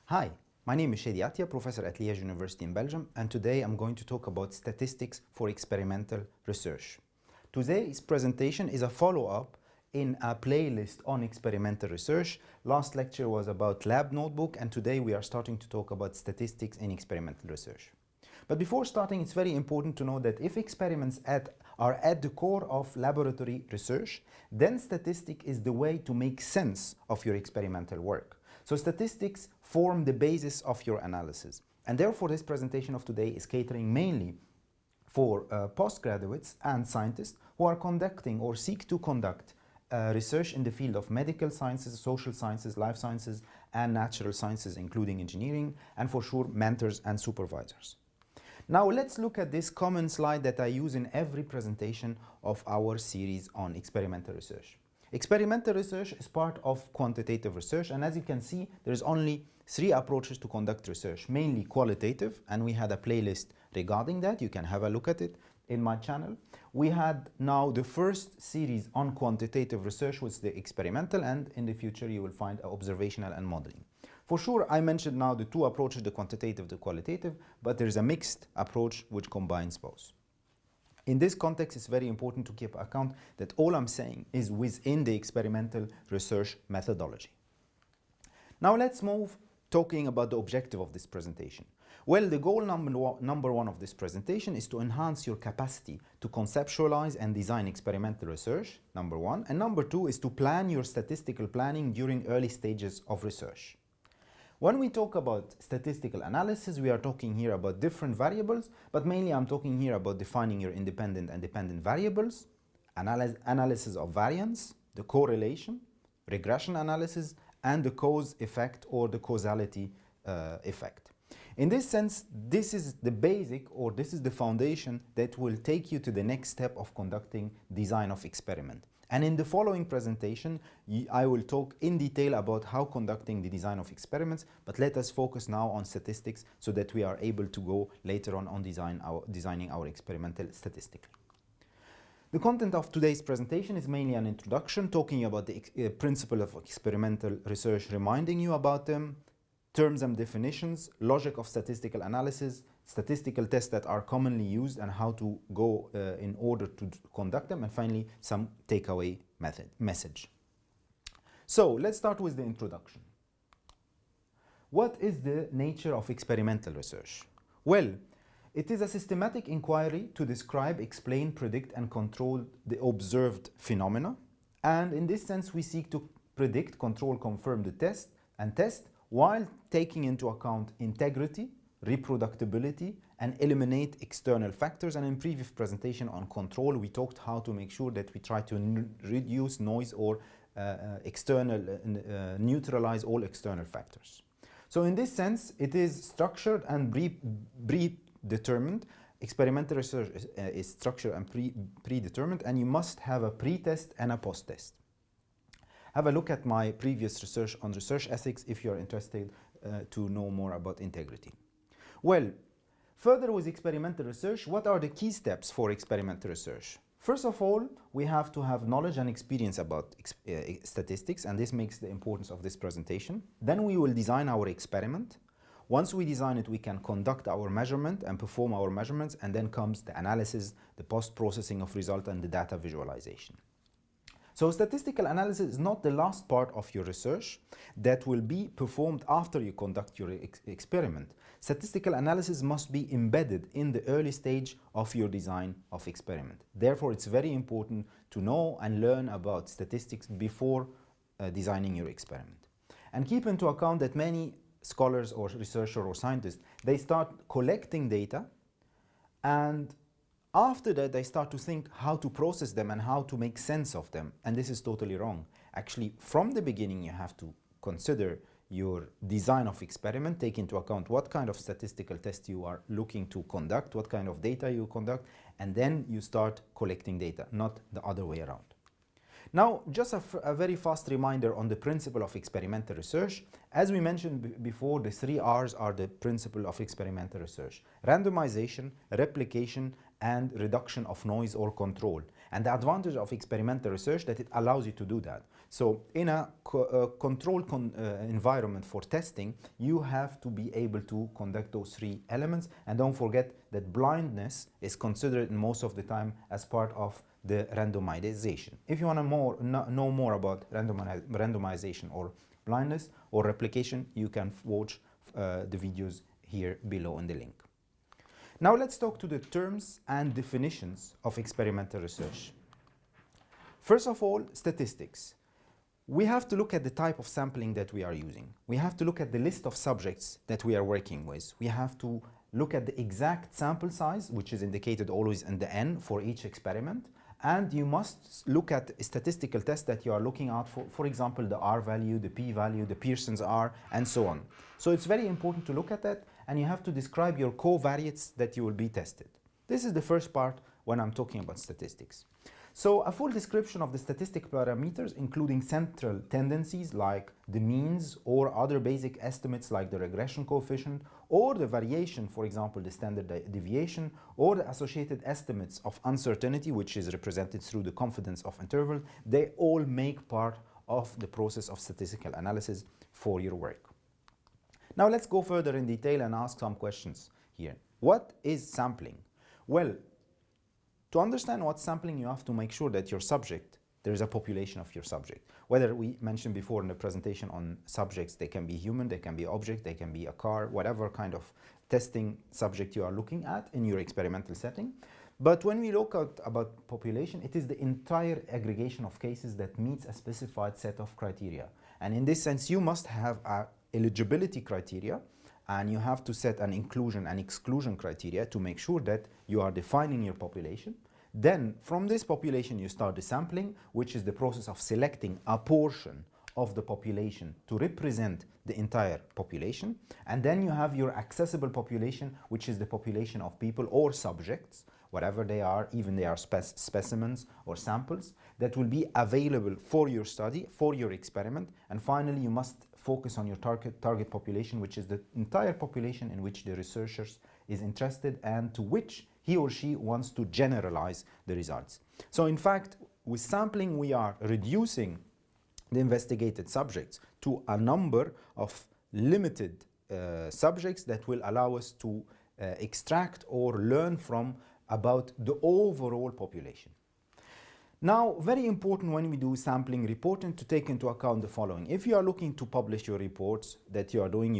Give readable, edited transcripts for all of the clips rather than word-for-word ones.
Hi, my name is Shadi Atia, professor at Liège University in Belgium, and today I'm going to talk about statistics for experimental research. Today's presentation is a follow-up in a playlist on experimental research. Last lecture was about lab notebook, and today we are starting to talk about statistics in experimental research. But before starting, it's very important to know that if experiments are at the core of laboratory research, then statistics is the way to make sense of your experimental work. So statistics form the basis of your analysis. And therefore, this presentation of today is catering mainly for postgraduates and scientists who are conducting or seek to conduct research in the field of medical sciences, social sciences, life sciences, and natural sciences, including engineering, and for sure, mentors and supervisors. Now let's look at this common slide that I use in every presentation of our series on experimental research. Experimental research is part of quantitative research, and as you can see, there's only three approaches to conduct research, mainly qualitative, and we had a playlist regarding that. You can have a look at it in my channel. We had now the first series on quantitative research, which is the experimental, and in the future you will find observational and modeling. For sure, I mentioned now the two approaches, the quantitative, the qualitative, but there's a mixed approach which combines both. In this context, it's very important to keep account that all I'm saying is within the experimental research methodology. Now let's move talking about the objective of this presentation. Well, the goal number one of this presentation is to enhance your capacity to conceptualize and design experimental research, number one, and number two is to plan your statistical planning during early stages of research. When we talk about statistical analysis, we are talking here about different variables, but mainly I'm talking here about defining your independent and dependent variables, analysis of variance, the correlation, regression analysis, and the cause effect or the causality effect. In this sense, this is the basic or this is the foundation that will take you to the next step of conducting design of experiment. And in the following presentation, I will talk in detail about how conducting the design of experiments, but let us focus now on statistics so that we are able to go later on designing our experimental statistically. The content of today's presentation is mainly an introduction, talking about the principle of experimental research, reminding you about them, terms and definitions, logic of statistical analysis, statistical tests that are commonly used and how to go in order to conduct them, and finally some takeaway message. So let's start with the introduction. What is the nature of experimental research? Well, it is a systematic inquiry to describe, explain, predict, and control the observed phenomena. And in this sense, we seek to predict, control, confirm the test while taking into account integrity, reproducibility, and eliminate external factors. And in previous presentation on control, we talked how to make sure that we try to reduce noise or neutralize all external factors. So in this sense, it is structured and predetermined. Experimental research is structured and predetermined, and you must have a pre-test and a post-test. Have a look at my previous research on research ethics if you are interested to know more about integrity. Well, further with experimental research, what are the key steps for experimental research? First of all, we have to have knowledge and experience about statistics, and this makes the importance of this presentation. Then we will design our experiment. Once we design it, we can conduct our measurement and perform our measurements, and then comes the analysis, the post-processing of result, and the data visualization. So statistical analysis is not the last part of your research that will be performed after you conduct your experiment. Statistical analysis must be embedded in the early stage of your design of experiment. Therefore, it's very important to know and learn about statistics before designing your experiment. And keep into account that many scholars or researchers or scientists, they start collecting data, and after that, they start to think how to process them and how to make sense of them. And this is totally wrong. Actually, from the beginning, you have to consider your design of experiment, take into account what kind of statistical test you are looking to conduct, what kind of data you conduct, and then you start collecting data, not the other way around. Now, just a very fast reminder on the principle of experimental research. As we mentioned before, the 3 R's are the principle of experimental research: randomization, replication, and reduction of noise or control. And the advantage of experimental research that it allows you to do that. So in a controlled environment for testing, you have to be able to conduct those three elements. And don't forget that blindness is considered most of the time as part of the randomization. If you want to know more about randomization or blindness or replication, you can watch the videos here below in the link. Now let's talk to the terms and definitions of experimental research. First of all, statistics. We have to look at the type of sampling that we are using. We have to look at the list of subjects that we are working with. We have to look at the exact sample size, which is indicated always in the N for each experiment. And you must look at statistical tests that you are looking out for example, the R value, the P value, the Pearson's R, and so on. So it's very important to look at that, and you have to describe your covariates that you will be tested. This is the first part when I'm talking about statistics. So a full description of the statistical parameters, including central tendencies like the means or other basic estimates like the regression coefficient or the variation, for example, the standard deviation, or the associated estimates of uncertainty, which is represented through the confidence of interval, they all make part of the process of statistical analysis for your work. Now let's go further in detail and ask some questions here. What is sampling? Well, to understand what's sampling, you have to make sure that your subject, there is a population of your subject. Whether we mentioned before in the presentation on subjects, they can be human, they can be object, they can be a car, whatever kind of testing subject you are looking at in your experimental setting. But when we look at about population, it is the entire aggregation of cases that meets a specified set of criteria. And in this sense, you must have a eligibility criteria, and you have to set an inclusion and exclusion criteria to make sure that you are defining your population. Then from this population you start the sampling, which is the process of selecting a portion of the population to represent the entire population. And then you have your accessible population, which is the population of people or subjects, whatever they are, even they are specimens or samples, that will be available for your study, for your experiment. And finally, you must focus on your target population, which is the entire population in which the researcher is interested and to which he or she wants to generalize the results. So in fact, with sampling, we are reducing the investigated subjects to a number of limited subjects that will allow us to extract or learn from about the overall population. Now, very important when we do sampling reporting to take into account the following. If you are looking to publish your reports that you are doing,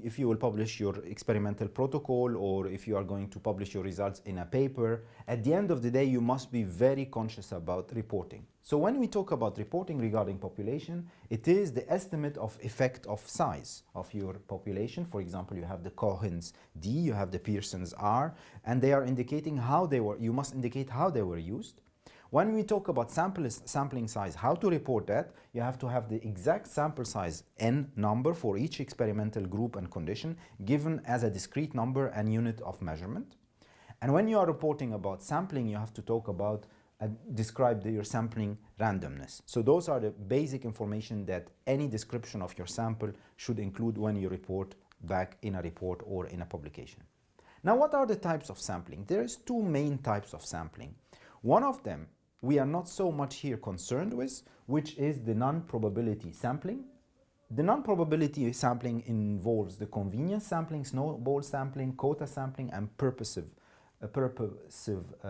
if you will publish your experimental protocol, or if you are going to publish your results in a paper, at the end of the day, you must be very conscious about reporting. So when we talk about reporting regarding population, it is the estimate of effect of size of your population. For example, you have the Cohen's D, you have the Pearson's R, and they are indicating how they were, you must indicate how they were used. When we talk about sampling size, how to report that, you have to have the exact sample size N number for each experimental group and condition given as a discrete number and unit of measurement. And when you are reporting about sampling, you have to talk about describe your sampling randomness. So those are the basic information that any description of your sample should include when you report back in a report or in a publication. Now, what are the types of sampling? There is two main types of sampling. One of them we are not so much here concerned with, which is the non-probability sampling. The non-probability sampling involves the convenience sampling, snowball sampling, quota sampling, and purposive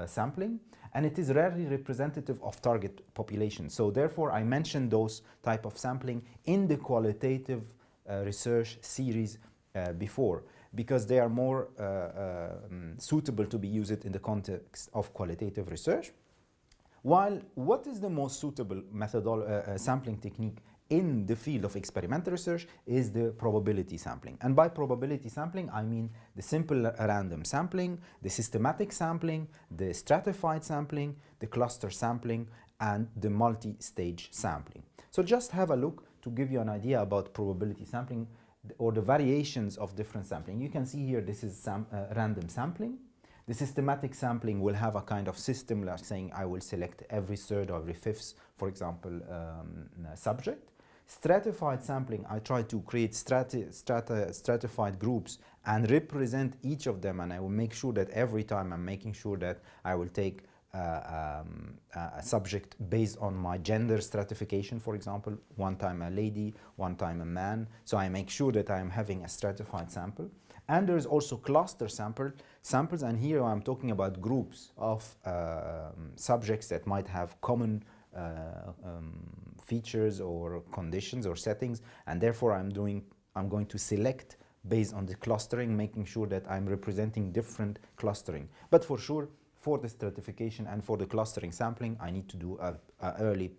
sampling, and it is rarely representative of target population. So therefore, I mentioned those type of sampling in the qualitative research series before, because they are more suitable to be used in the context of qualitative research. While what is the most suitable sampling technique in the field of experimental research is the probability sampling. And by probability sampling, I mean the simple random sampling, the systematic sampling, the stratified sampling, the cluster sampling, and the multi-stage sampling. So just have a look to give you an idea about probability sampling or the variations of different sampling. You can see here this is random sampling. The systematic sampling will have a kind of system like saying I will select every third or every fifth, for example, subject. Stratified sampling, I try to create stratified groups and represent each of them, and I will make sure that every time I'm making sure that I will take a subject based on my gender stratification, for example, one time a lady, one time a man. So I make sure that I am having a stratified sample. And there's also cluster samples, and here I'm talking about groups of subjects that might have common features or conditions or settings, and therefore I'm going to select based on the clustering, making sure that I'm representing different clustering. But for sure, for the stratification and for the clustering sampling, I need to do a early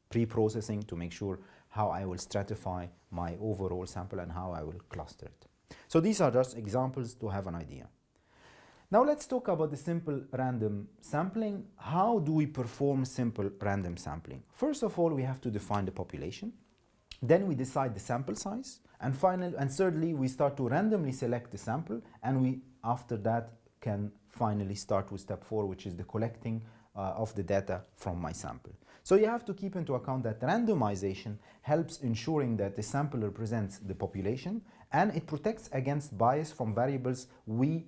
pre-processing to make sure how I will stratify my overall sample and how I will cluster it. So these are just examples to have an idea. Now let's talk about the simple random sampling. How do we perform simple random sampling? First of all, we have to define the population. Then we decide the sample size. And thirdly, we start to randomly select the sample, and we, after that, can finally start with step 4, which is the collecting of the data from my sample. So you have to keep into account that randomization helps ensuring that the sample represents the population, and it protects against bias from variables we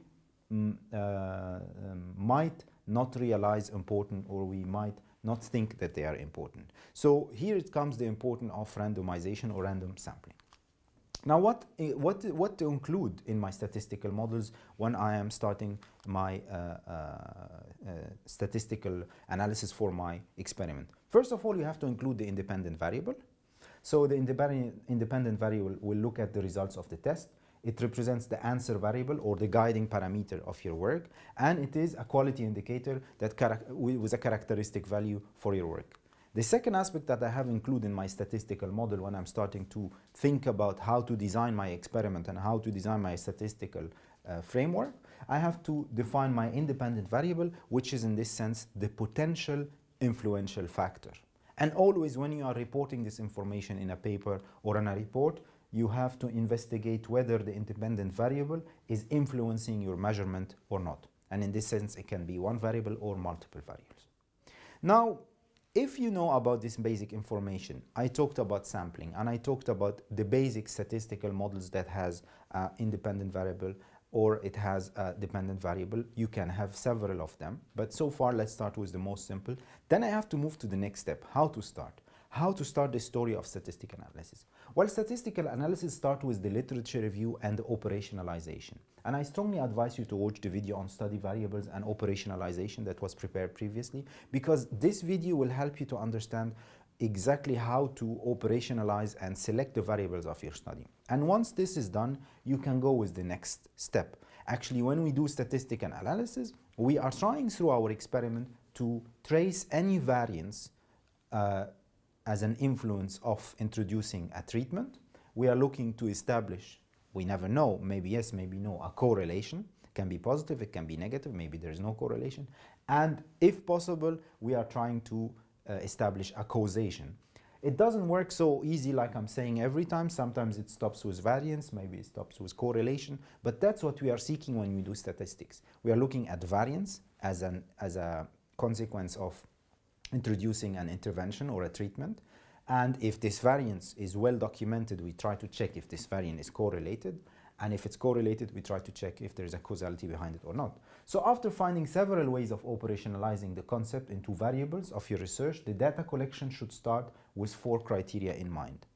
might not realize important, or we might not think that they are important. So here it comes the importance of randomization or random sampling. Now what to include in my statistical models when I am starting my statistical analysis for my experiment? First of all, you have to include the independent variable. So the independent variable will look at the results of the test. It represents the answer variable or the guiding parameter of your work, and it is a quality indicator that with a characteristic value for your work. The second aspect that I have included in my statistical model when I'm starting to think about how to design my experiment and how to design my statistical framework, I have to define my independent variable, which is in this sense the potential influential factor. And always when you are reporting this information in a paper or in a report, you have to investigate whether the independent variable is influencing your measurement or not. And in this sense, it can be one variable or multiple variables. Now, if you know about this basic information, I talked about sampling and I talked about the basic statistical models that has independent variable or it has a dependent variable. You can have several of them, but so far let's start with the most simple. Then I have to move to the next step, how to start. How to start the story of statistical analysis? Well, statistical analysis starts with the literature review and the operationalization. And I strongly advise you to watch the video on study variables and operationalization that was prepared previously, because this video will help you to understand exactly how to operationalize and select the variables of your study. And once this is done, you can go with the next step. Actually, when we do statistical analysis, we are trying through our experiment to trace any variance as an influence of introducing a treatment. We are looking to establish, we never know, maybe yes, maybe no, a correlation. It can be positive, it can be negative, maybe there is no correlation. And if possible, we are trying to establish a causation. It doesn't work so easy like I'm saying every time. Sometimes it stops with variance, maybe it stops with correlation, but that's what we are seeking when we do statistics. We are looking at variance as a consequence of introducing an intervention or a treatment, and if this variance is well documented, we try to check if this variance is correlated, and if it's correlated, we try to check if there is a causality behind it or not. So after finding several ways of operationalizing the concept into variables of your research, the data collection should start with 4 criteria in mind.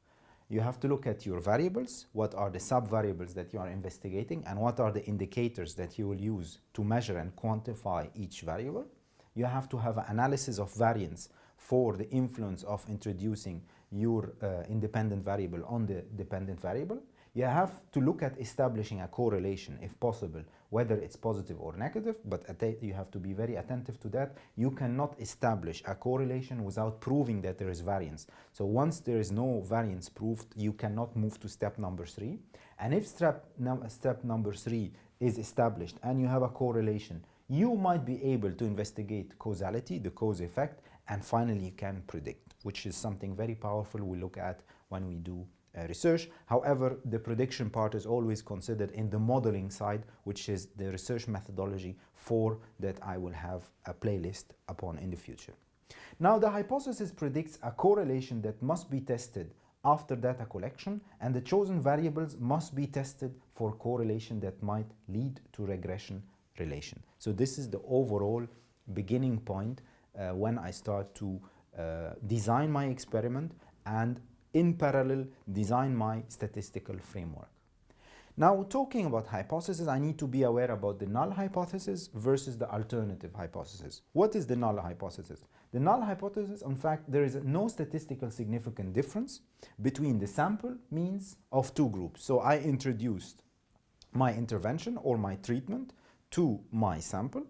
You have to look at your variables, what are the sub-variables that you are investigating, and what are the indicators that you will use to measure and quantify each variable. You have to have an analysis of variance for the influence of introducing your independent variable on the dependent variable. You have to look at establishing a correlation, if possible, whether it's positive or negative, but you have to be very attentive to that. You cannot establish a correlation without proving that there is variance. So once there is no variance proved, you cannot move to step number 3. And if step number 3 is established and you have a correlation, you might be able to investigate causality, the cause effect, and finally you can predict, which is something very powerful we look at when we do research. However, the prediction part is always considered in the modeling side, which is the research methodology for that I will have a playlist upon in the future. Now, the hypothesis predicts a correlation that must be tested after data collection, and the chosen variables must be tested for correlation that might lead to regression relation. So this is the overall beginning point when I start to design my experiment and in parallel design my statistical framework. Now, talking about hypothesis, I need to be aware about the null hypothesis versus the alternative hypothesis. What is the null hypothesis? The null hypothesis, in fact, there is no statistical significant difference between the sample means of two groups. So I introduced my intervention or my treatment to my sample,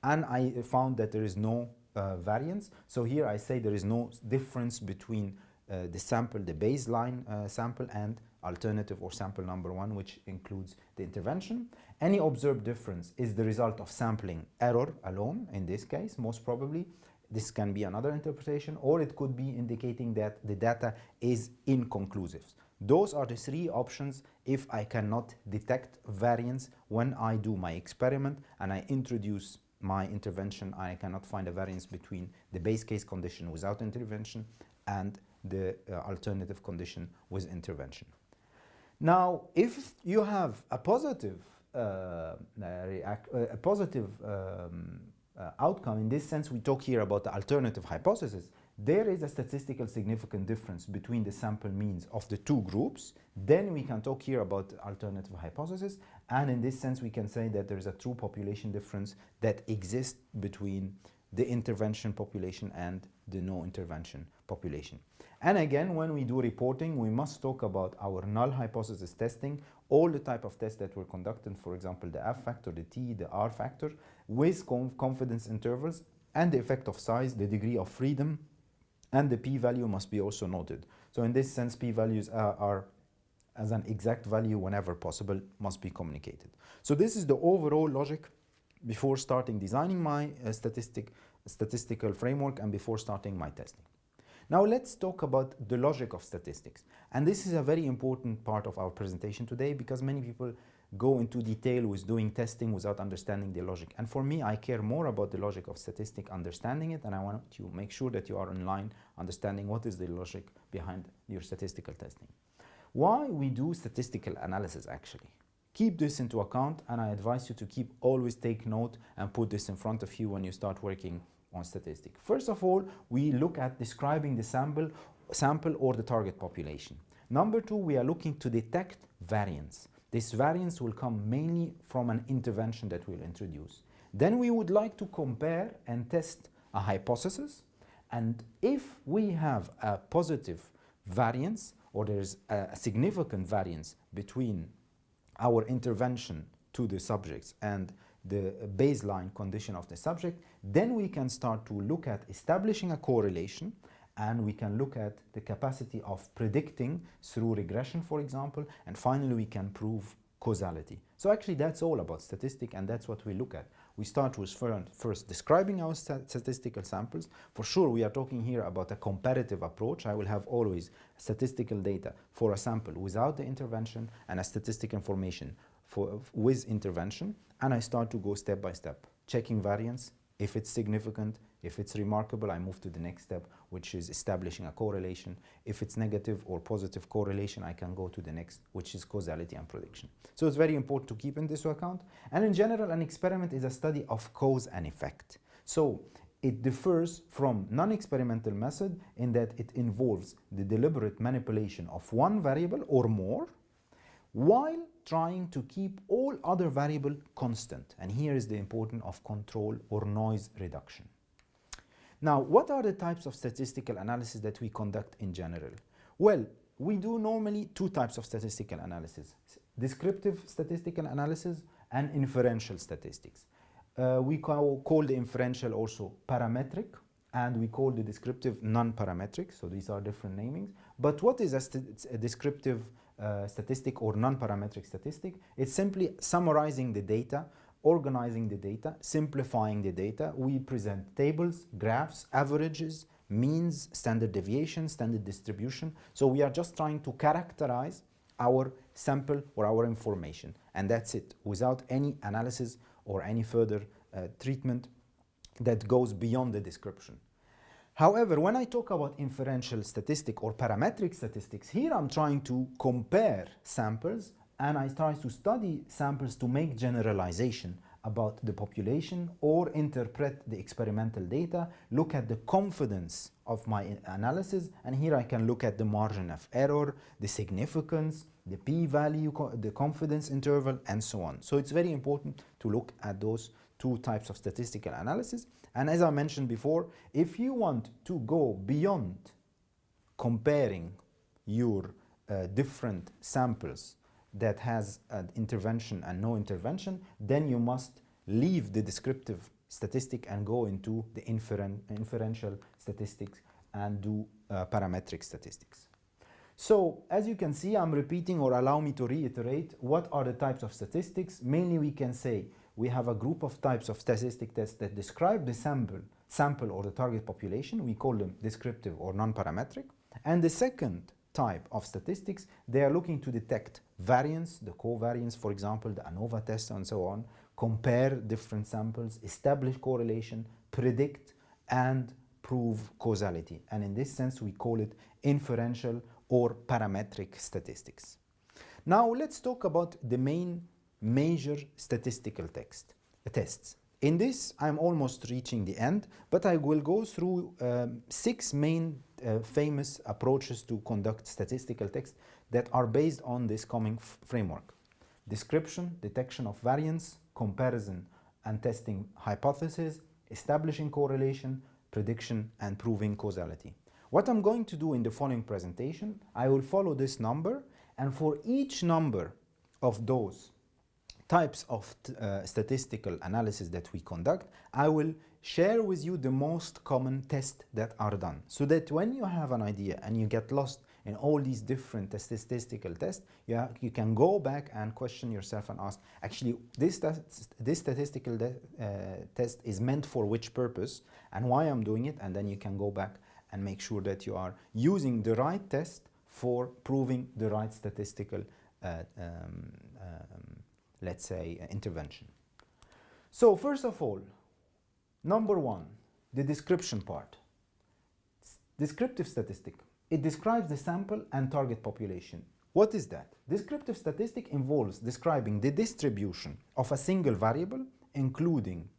and I found that there is no variance. So here I say there is no difference between the sample, the baseline sample, and alternative or sample number one, which includes the intervention. Any observed difference is the result of sampling error alone, in this case, most probably. This can be another interpretation, or it could be indicating that the data is inconclusive. Those are the three options if I cannot detect variance when I do my experiment and I introduce my intervention. I cannot find a variance between the base case condition without intervention and the alternative condition with intervention. Now, if you have a positive outcome, in this sense we talk here about the alternative hypothesis, there is a statistical significant difference between the sample means of the two groups, then we can talk here about alternative hypothesis, and in this sense we can say that there is a true population difference that exists between the intervention population and the no intervention population. And again, when we do reporting, we must talk about our null hypothesis testing, all the type of tests that were conducted, for example, the F factor, the T, the R factor, with confidence intervals, and the effect of size, the degree of freedom, and the p-value must be also noted. So in this sense, p-values are as an exact value whenever possible, must be communicated. So this is the overall logic before starting designing my statistical framework and before starting my testing. Now let's talk about the logic of statistics. And this is a very important part of our presentation today because many people go into detail with doing testing without understanding the logic. And for me, I care more about the logic of statistics, understanding it, and I want to make sure that you are in line understanding what is the logic behind your statistical testing. Why we do statistical analysis actually? Keep this into account, and I advise you to always take note and put this in front of you when you start working on statistics. First of all, we look at describing the sample or the target population. Number two, we are looking to detect variance. This variance will come mainly from an intervention that we'll introduce. Then we would like to compare and test a hypothesis, and if we have a positive variance or there's a significant variance between our intervention to the subjects and the baseline condition of the subject, then we can start to look at establishing a correlation, and we can look at the capacity of predicting through regression, for example, and finally we can prove causality. So actually that's all about statistics, and that's what we look at. We start with first describing our statistical samples. For sure we are talking here about a comparative approach. I will have always statistical data for a sample without the intervention and a statistical information with intervention, and I start to go step by step, checking variance. If it's significant, if it's remarkable, I move to the next step, which is establishing a correlation. If it's negative or positive correlation, I can go to the next, which is causality and prediction. So it's very important to keep in this account. And in general, an experiment is a study of cause and effect. So it differs from non-experimental method in that it involves the deliberate manipulation of one variable or more, while trying to keep all other variables constant. And here is the importance of control or noise reduction. Now, what are the types of statistical analysis that we conduct in general? Well, we do normally two types of statistical analysis: descriptive statistical analysis and inferential statistics. We call the inferential also parametric, and we call the descriptive non-parametric, so these are different namings. But what is a descriptive statistic or non-parametric statistic? It's simply summarizing the data, organizing the data, simplifying the data. We present tables, graphs, averages, means, standard deviation, standard distribution. So we are just trying to characterize our sample or our information, and that's it, without any analysis or any further treatment that goes beyond the description. However, when I talk about inferential statistic or parametric statistics, here I'm trying to compare samples, and I try to study samples to make generalization about the population or interpret the experimental data, look at the confidence of my analysis, and here I can look at the margin of error, the significance, the p-value, the confidence interval, and so on. So it's very important to look at those two types of statistical analysis. And as I mentioned before, if you want to go beyond comparing your different samples that has an intervention and no intervention, then you must leave the descriptive statistic and go into the inferential statistics and do parametric statistics. So as you can see, I'm repeating, or allow me to reiterate, what are the types of statistics. Mainly we can say we have a group of types of statistic tests that describe the sample or the target population. We call them descriptive or non-parametric. And the second type of statistics, they are looking to detect variance, the covariance, for example, the ANOVA test and so on, compare different samples, establish correlation, predict, and prove causality. And in this sense, we call it inferential or parametric statistics. Now let's talk about the major statistical tests. In this, I'm almost reaching the end, but I will go through 6 main famous approaches to conduct statistical tests that are based on this common framework: description, detection of variance, comparison and testing hypothesis, establishing correlation, prediction, and proving causality. What I'm going to do in the following presentation, I will follow this number, and for each number of those types of statistical analysis that we conduct, I will share with you the most common tests that are done, so that when you have an idea and you get lost in all these different statistical tests, you can go back and question yourself and ask, actually, this statistical test is meant for which purpose and why I'm doing it, and then you can go back and make sure that you are using the right test for proving the right statistical let's say intervention. So first of all, number 1, the description part. Descriptive statistic. It describes the sample and target population. What is that? Descriptive statistic involves describing the distribution of a single variable, including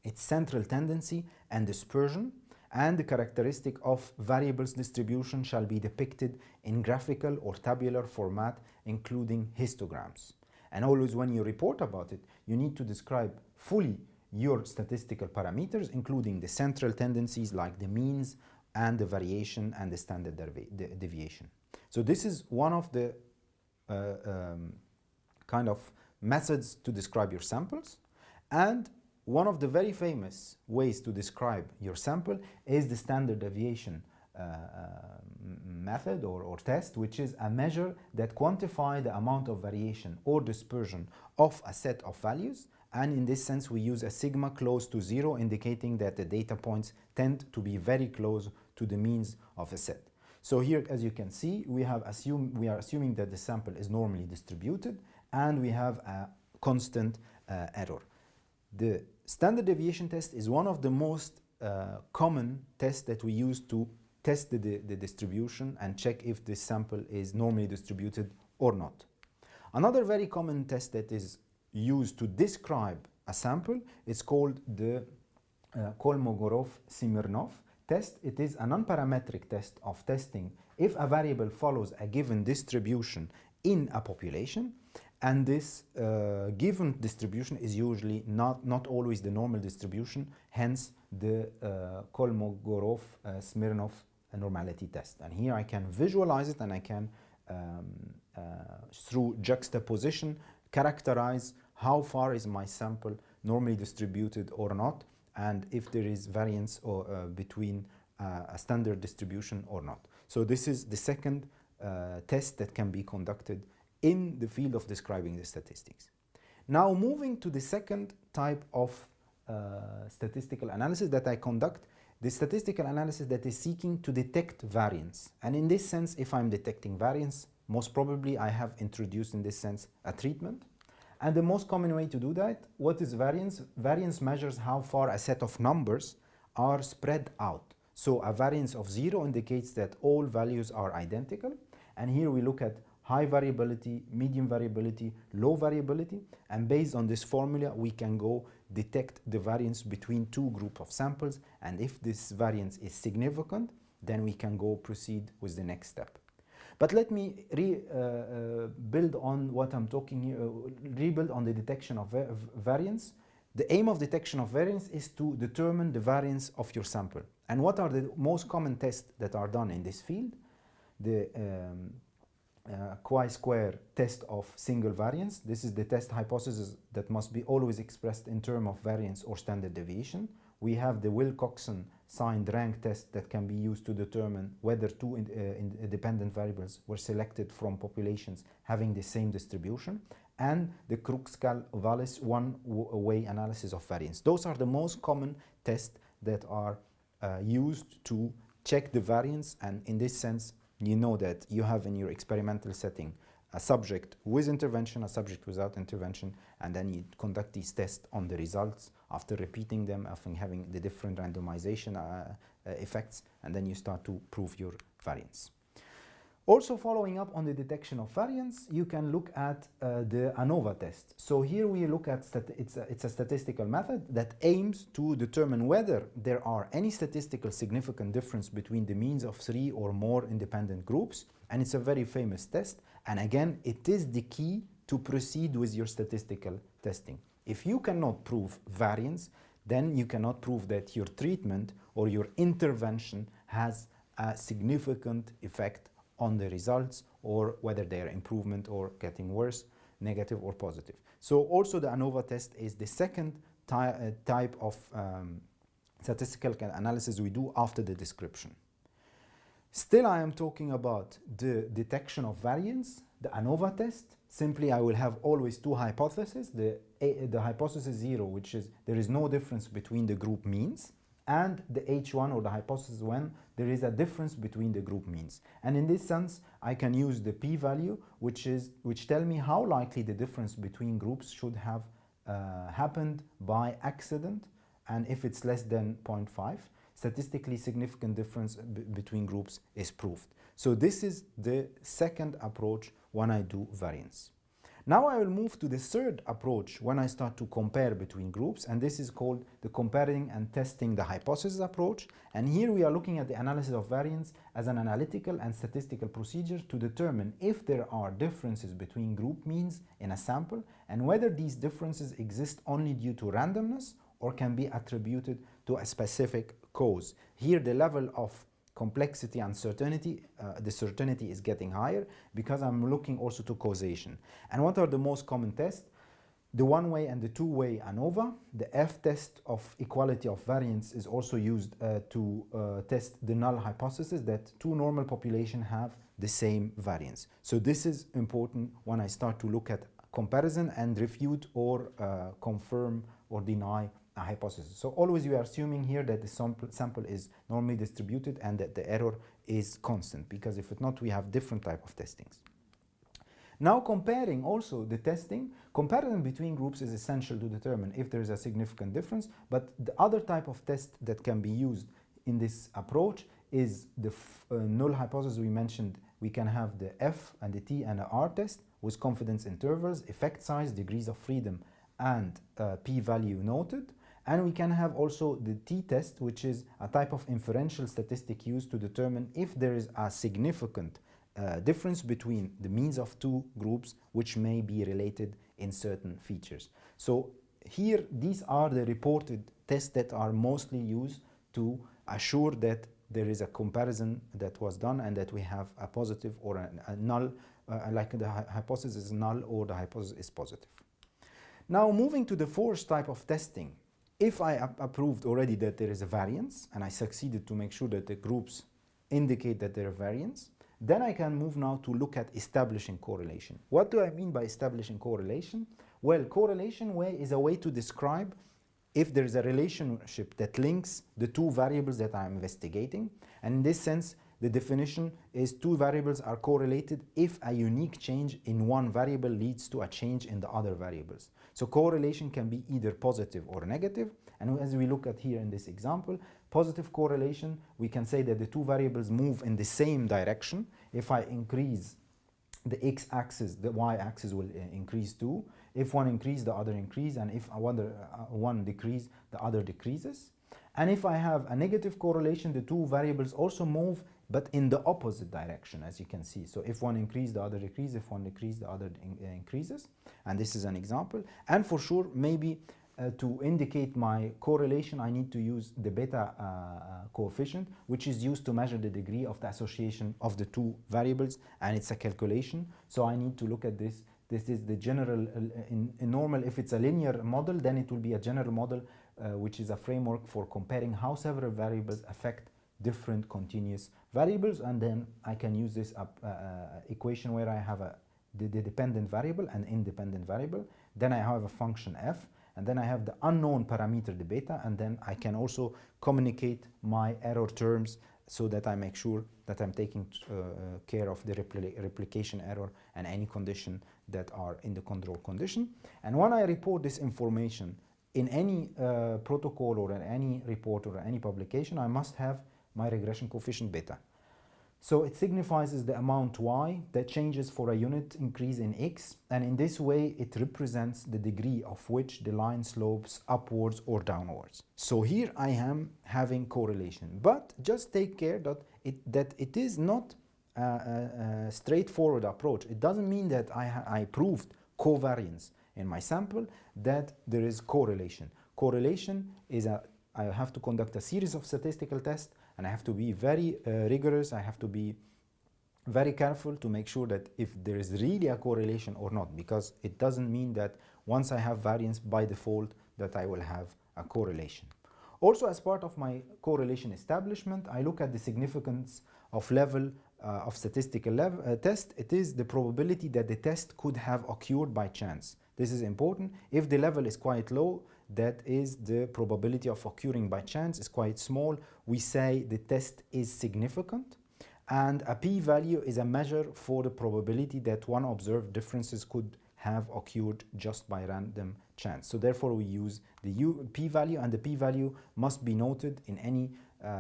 its central tendency and dispersion, and the characteristic of variables distribution shall be depicted in graphical or tabular format, including histograms. And always when you report about it, you need to describe fully your statistical parameters, including the central tendencies like the means and the variation and the standard deviation. So this is one of the kind of methods to describe your samples. And one of the very famous ways to describe your sample is the standard deviation method or test, which is a measure that quantifies the amount of variation or dispersion of a set of values. And in this sense, we use a sigma close to 0, indicating that the data points tend to be very close to the means of a set. So here, as you can see, we are assuming that the sample is normally distributed, and we have a constant error. The standard deviation test is one of the most common tests that we use to test the distribution and check if this sample is normally distributed or not. Another very common test that is used to describe a sample is called the Kolmogorov-Smirnov test. It is a non-parametric test of testing if a variable follows a given distribution in a population, and this given distribution is usually not always the normal distribution, hence the Kolmogorov-Smirnov normality test. And here I can visualize it, and I can through juxtaposition characterize how far is my sample normally distributed or not, and if there is variance or between a standard distribution or not. So this is the second test that can be conducted in the field of describing the statistics. Now moving to the second type of statistical analysis that I conduct, the statistical analysis that is seeking to detect variance. And in this sense, if I'm detecting variance, most probably I have introduced in this sense a treatment. And the most common way to do that, what is variance? Variance measures how far a set of numbers are spread out. So a variance of 0 indicates that all values are identical. And here we look at high variability, medium variability, low variability, and based on this formula we can go detect the variance between two groups of samples, and if this variance is significant, then we can go proceed with the next step. But let me build on what I'm talking here, rebuild on the detection of variance. The aim of detection of variance is to determine the variance of your sample. And what are the most common tests that are done in this field? The chi-square test of single variance. This is the test hypothesis that must be always expressed in terms of variance or standard deviation. We have the Wilcoxon signed rank test that can be used to determine whether two independent variables were selected from populations having the same distribution, and the Kruskal-Wallis one-way analysis of variance. Those are the most common tests that are used to check the variance, and in this sense, you know that you have in your experimental setting a subject with intervention, a subject without intervention, and then you conduct these tests on the results after repeating them, often having the different randomization effects, and then you start to prove your variance. Also, following up on the detection of variance, you can look at the ANOVA test. So here we look at, it's a statistical method that aims to determine whether there are any statistical significant difference between the means of 3 or more independent groups, and it's a very famous test, and again, it is the key to proceed with your statistical testing. If you cannot prove variance, then you cannot prove that your treatment or your intervention has a significant effect on the results, or whether they are improvement or getting worse, negative or positive. So also the ANOVA test is the second type of statistical analysis we do after the description. Still, I am talking about the detection of variance, the ANOVA test. Simply, I will have always two hypotheses. The hypothesis 0, which is there is no difference between the group means, and the H1, or the hypothesis 1, there is a difference between the group means. And in this sense, I can use the p-value, which tell me how likely the difference between groups should have happened by accident, and if it's less than 0.5, statistically significant difference between groups is proved. So this is the second approach when I do variance. Now I will move to the third approach when I start to compare between groups, and this is called the comparing and testing the hypothesis approach. And here we are looking at the analysis of variance as an analytical and statistical procedure to determine if there are differences between group means in a sample, and whether these differences exist only due to randomness or can be attributed to a specific cause. Here the level of complexity and certainty, the certainty is getting higher because I'm looking also to causation. And what are the most common tests? The one-way and the two-way ANOVA. The F test of equality of variance is also used to test the null hypothesis that two normal populations have the same variance. So this is important when I start to look at comparison and refute or confirm or deny a hypothesis. So always we are assuming here that the sample is normally distributed and that the error is constant, because if not, we have different type of testings. Now comparing also the testing, comparison between groups is essential to determine if there is a significant difference, but the other type of test that can be used in this approach is the null hypothesis we mentioned. We can have the F and the T and the R test with confidence intervals, effect size, degrees of freedom, and p-value noted. And we can have also the t-test, which is a type of inferential statistic used to determine if there is a significant difference between the means of two groups which may be related in certain features. So here, these are the reported tests that are mostly used to assure that there is a comparison that was done and that we have a positive or a null, like the hypothesis is null or the hypothesis is positive. Now moving to the fourth type of testing. If I approved already that there is a variance and I succeeded to make sure that the groups indicate that there are variance, then I can move now to look at establishing correlation. What do I mean by establishing correlation? Well, correlation is a way to describe if there is a relationship that links the two variables that I'm investigating. And in this sense, the definition is two variables are correlated if a unique change in one variable leads to a change in the other variables. So correlation can be either positive or negative. And as we look at here in this example, positive correlation, we can say that the two variables move in the same direction. If I increase the x-axis, the y-axis will increase too. If one increase, the other increase, and if one decrease, the other decreases. And if I have a negative correlation, the two variables also move, but in the opposite direction, as you can see. So if one increase, the other decrease. If one decrease, the other increases. And this is an example. And for sure, maybe to indicate my correlation, I need to use the beta coefficient, which is used to measure the degree of the association of the two variables, and it's a calculation. So I need to look at this. This is the general, in normal, if it's a linear model, then it will be a general model, which is a framework for comparing how several variables affect different continuous variables. And then I can use this equation where I have the dependent variable and independent variable. Then I have a function f, and then I have the unknown parameter, the beta, and then I can also communicate my error terms so that I make sure that I'm taking care of the replication error and any condition that are in the control condition. And when I report this information in any protocol or in any report or any publication, I must have my regression coefficient beta. So it signifies the amount y that changes for a unit increase in x, and in this way it represents the degree of which the line slopes upwards or downwards. So here I am having correlation, but just take care that it is not a straightforward approach. It doesn't mean that I proved covariance in my sample, that there is correlation. Correlation is I have to conduct a series of statistical tests, and I have to be very rigorous. I have to be very careful to make sure that if there is really a correlation or not, because it doesn't mean that once I have variance by default that I will have a correlation. Also, as part of my correlation establishment, I look at the significance of level of statistical test. It is the probability that the test could have occurred by chance. This is important. If the level is quite low, that is the probability of occurring by chance is quite small. We say the test is significant, and a p-value is a measure for the probability that one observed differences could have occurred just by random chance. So therefore we use the p-value, and the p-value must be noted in any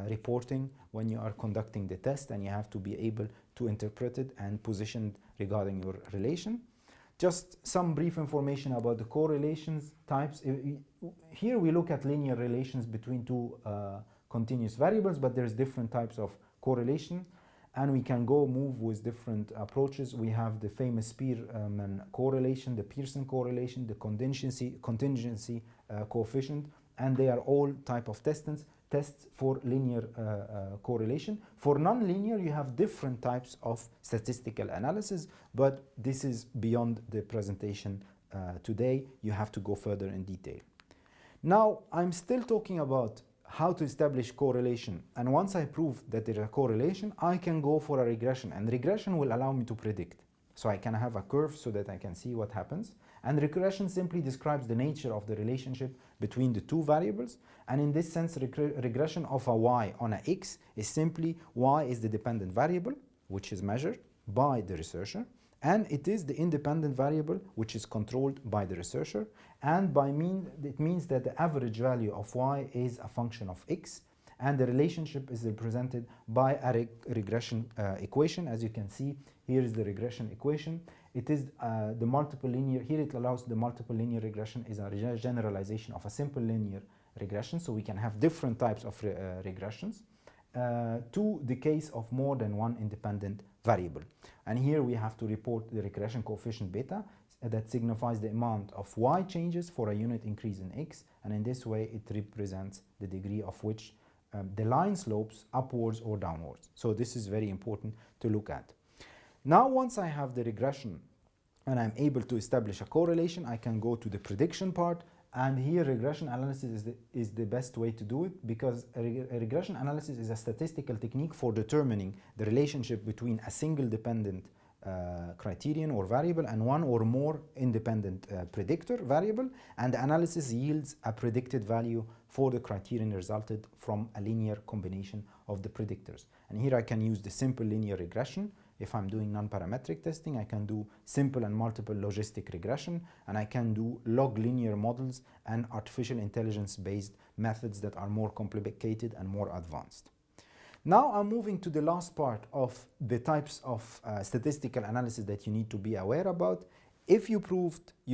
reporting when you are conducting the test, and you have to be able to interpret it and position it regarding your relation. Just some brief information about the correlations types. Here we look at linear relations between two continuous variables, but there's different types of correlation, and we can move with different approaches. We have the famous Spearman correlation, the Pearson correlation, the contingency coefficient, and they are all type of tests for linear correlation. For non-linear, you have different types of statistical analysis, but this is beyond the presentation today. You have to go further in detail. Now, I'm still talking about how to establish correlation, and once I prove that there is a correlation, I can go for a regression, and regression will allow me to predict. So I can have a curve so that I can see what happens, and regression simply describes the nature of the relationship between the two variables, and in this sense regression of a y on a x is simply y is the dependent variable which is measured by the researcher, and it is the independent variable which is controlled by the researcher, and it means that the average value of y is a function of x, and the relationship is represented by a regression equation. As you can see, here is the regression equation. It is the multiple linear, here it allows the multiple linear regression is a generalization of a simple linear regression, so we can have different types of regressions to the case of more than one independent variable. And here we have to report the regression coefficient beta that signifies the amount of y changes for a unit increase in x, and in this way it represents the degree of which the line slopes upwards or downwards. So this is very important to look at. Now once I have the regression and I'm able to establish a correlation, I can go to the prediction part, and here regression analysis is the best way to do it, because a regression analysis is a statistical technique for determining the relationship between a single dependent criterion or variable and one or more independent predictor variable, and the analysis yields a predicted value for the criterion resulted from a linear combination of the predictors. And here I can use the simple linear regression. If I'm doing non-parametric testing, I can do simple and multiple logistic regression, and I can do log linear models and artificial intelligence based methods that are more complicated and more advanced. Now I'm moving to the last part of the types of statistical analysis that you need to be aware about. If you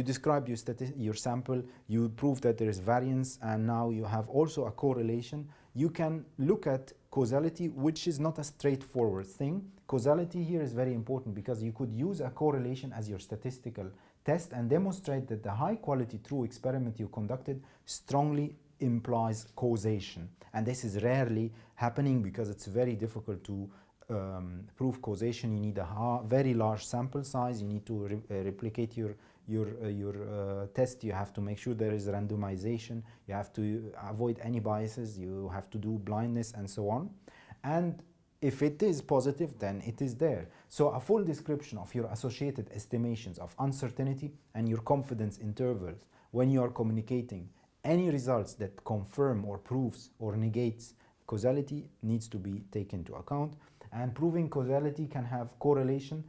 described your sample, you proved that there is variance, and now you have also a correlation, you can look at causality, which is not a straightforward thing. Causality here is very important because you could use a correlation as your statistical test and demonstrate that the high quality true experiment you conducted strongly implies causation. And this is rarely happening because it's very difficult to prove causation. You need a very large sample size. You need to replicate your test. You have to make sure there is randomization. You have to avoid any biases. You have to do blindness and so on. And if it is positive, then it is there. So a full description of your associated estimations of uncertainty and your confidence intervals when you are communicating any results that confirm or proves or negates causality needs to be taken into account. And proving causality can have correlation.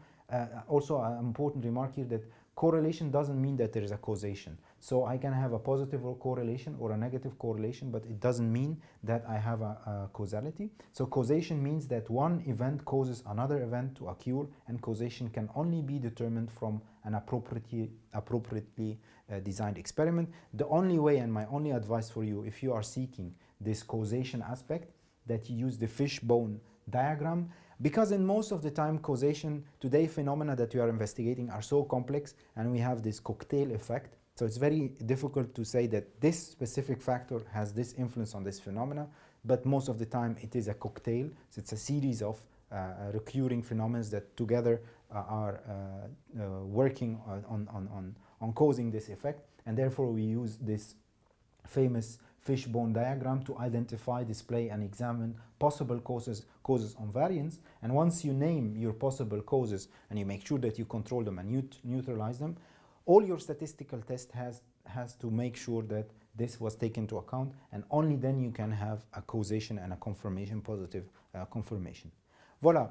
Also an important remark here that correlation doesn't mean that there is a causation. So I can have a positive correlation or a negative correlation, but it doesn't mean that I have a causality. So causation means that one event causes another event to occur, and causation can only be determined from an appropriately designed experiment. The only way and my only advice for you, if you are seeking this causation aspect, that you use the fishbone diagram, because in most of the time causation today phenomena that we are investigating are so complex and we have this cocktail effect. So it's very difficult to say that this specific factor has this influence on this phenomena, but most of the time it is a cocktail. So it's a series of recurring phenomena that together are working on causing this effect, and therefore we use this famous fishbone diagram to identify, display, and examine possible causes on variance. And once you name your possible causes and you make sure that you control them and neutralize them, all your statistical test has to make sure that this was taken into account, and only then you can have a causation and a confirmation, positive confirmation. Voila,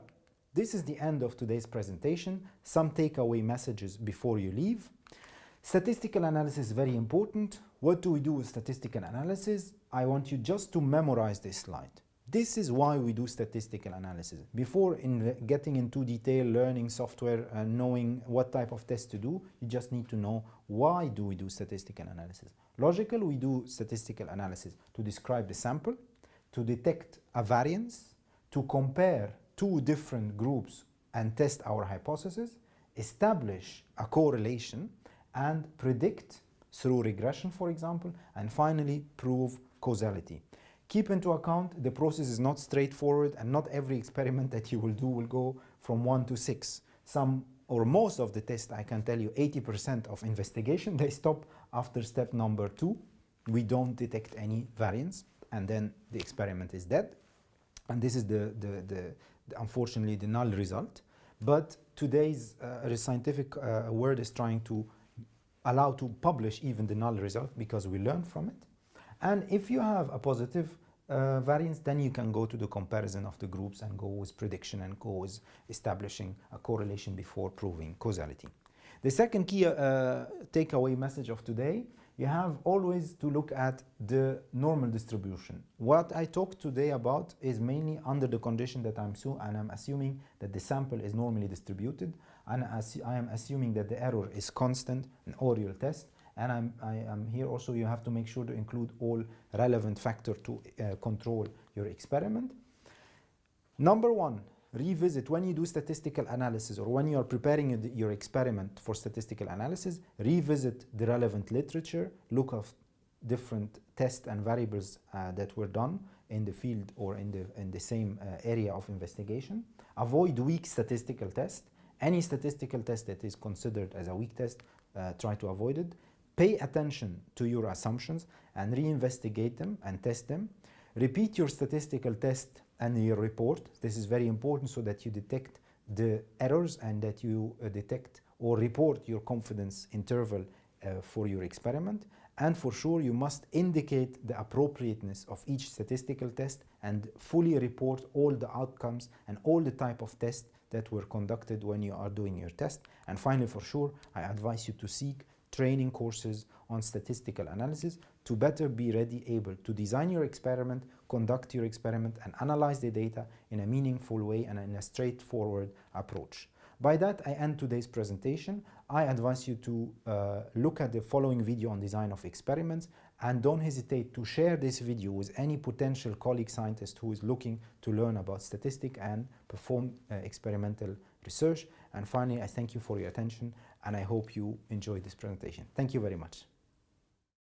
this is the end of today's presentation. Some takeaway messages before you leave. Statistical analysis is very important. What do we do with statistical analysis? I want you just to memorize this slide. This is why we do statistical analysis. Before getting into detail, learning software and knowing what type of test to do, you just need to know why do we do statistical analysis. Logical, we do statistical analysis to describe the sample, to detect a variance, to compare two different groups and test our hypothesis, establish a correlation, and predict through regression, for example, and finally prove causality. Keep into account the process is not straightforward, and not every experiment that you will do will go from 1 to 6. Some or most of the tests, I can tell you 80% of investigation, they stop after step number 2. We don't detect any variance, and then the experiment is dead. And this is unfortunately the null result. But today's scientific world is trying to allow to publish even the null result because we learn from it. And if you have a positive variance, then you can go to the comparison of the groups and go with prediction and go with establishing a correlation before proving causality. The second key takeaway message of today, you have always to look at the normal distribution. What I talked today about is mainly under the condition that I'm assuming that the sample is normally distributed, and I am assuming that the error is constant in all your tests. And I am here also, you have to make sure to include all relevant factors to control your experiment. Number one, revisit when you do statistical analysis or when you are preparing your experiment for statistical analysis, revisit the relevant literature, look at different tests and variables that were done in the field or in the same area of investigation. Avoid weak statistical tests. Any statistical test that is considered as a weak test, try to avoid it. Pay attention to your assumptions and reinvestigate them and test them. Repeat your statistical test and your report. This is very important so that you detect the errors and that you detect or report your confidence interval for your experiment. And for sure, you must indicate the appropriateness of each statistical test and fully report all the outcomes and all the type of tests that were conducted when you are doing your test. And finally, for sure, I advise you to seek training courses on statistical analysis to better be ready, able to design your experiment, conduct your experiment, and analyze the data in a meaningful way and in a straightforward approach. By that, I end today's presentation. I advise you to look at the following video on design of experiments, and don't hesitate to share this video with any potential colleague scientist who is looking to learn about statistics and perform experimental research. And finally, I thank you for your attention, and I hope you enjoyed this presentation. Thank you very much.